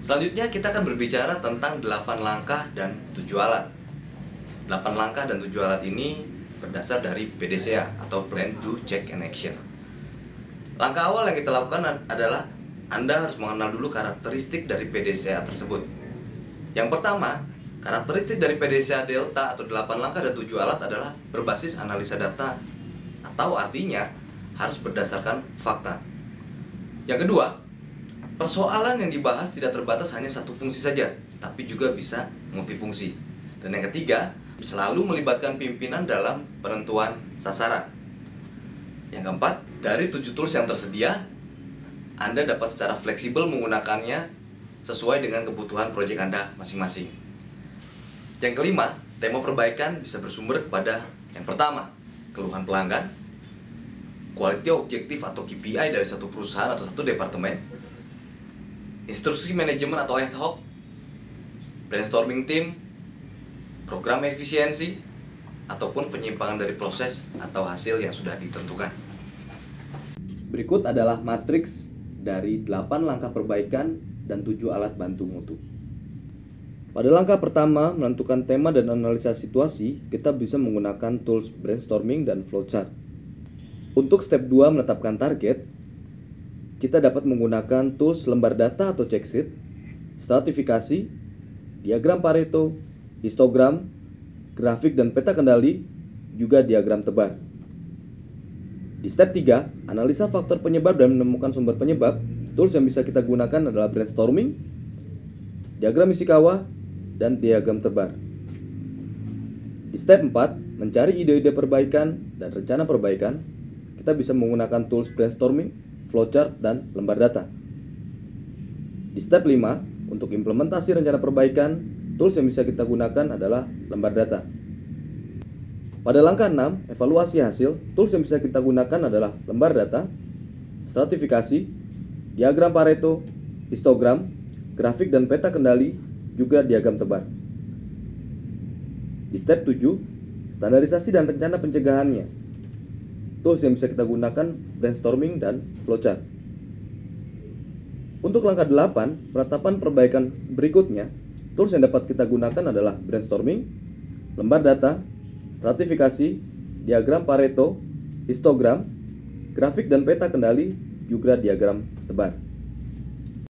Selanjutnya kita akan berbicara tentang 8 langkah dan 7 alat. 8 langkah dan 7 alat ini berdasar dari PDCA atau Plan, Do, Check, and Action. Langkah awal yang kita lakukan adalah Anda harus mengenal dulu karakteristik dari PDCA tersebut. Yang pertama, karakteristik dari PDCA Delta atau 8 langkah dan 7 alat adalah berbasis analisa data, atau artinya harus berdasarkan fakta. Yang kedua, persoalan yang dibahas tidak terbatas hanya satu fungsi saja, tapi juga bisa multifungsi. Dan yang ketiga, selalu melibatkan pimpinan dalam penentuan sasaran. Yang keempat, dari 7 tools yang tersedia, Anda dapat secara fleksibel menggunakannya sesuai dengan kebutuhan proyek Anda masing-masing. Yang kelima, tema perbaikan bisa bersumber kepada yang pertama, keluhan pelanggan, quality objektif atau KPI dari satu perusahaan atau satu departemen, instruksi manajemen atau ad hoc, brainstorming tim, program efisiensi, ataupun penyimpangan dari proses atau hasil yang sudah ditentukan. Berikut adalah matriks dari 8 langkah perbaikan dan 7 alat bantu mutu. Pada langkah pertama, menentukan tema dan analisa situasi, kita bisa menggunakan tools brainstorming dan flowchart. Untuk step 2 menetapkan target, kita dapat menggunakan tools lembar data atau check sheet, stratifikasi, diagram Pareto, histogram, grafik dan peta kendali, juga diagram tebar. Di step 3, analisa faktor penyebab dan menemukan sumber penyebab, tools yang bisa kita gunakan adalah brainstorming, diagram Ishikawa, dan diagram tebar. Di step 4, mencari ide-ide perbaikan dan rencana perbaikan, kita bisa menggunakan tools brainstorming, flowchart, dan lembar data. Di step 5, untuk implementasi rencana perbaikan, tools yang bisa kita gunakan adalah lembar data. Pada langkah 6, evaluasi hasil, tools yang bisa kita gunakan adalah lembar data, stratifikasi, diagram Pareto, histogram, grafik dan peta kendali, juga diagram tebar. Di step 7, standarisasi dan rencana pencegahannya. Tools yang bisa kita gunakan brainstorming dan flowchart. Untuk langkah 8, penetapan perbaikan berikutnya, tools yang dapat kita gunakan adalah brainstorming, lembar data, stratifikasi, diagram Pareto, histogram, grafik dan peta kendali, juga diagram tebar.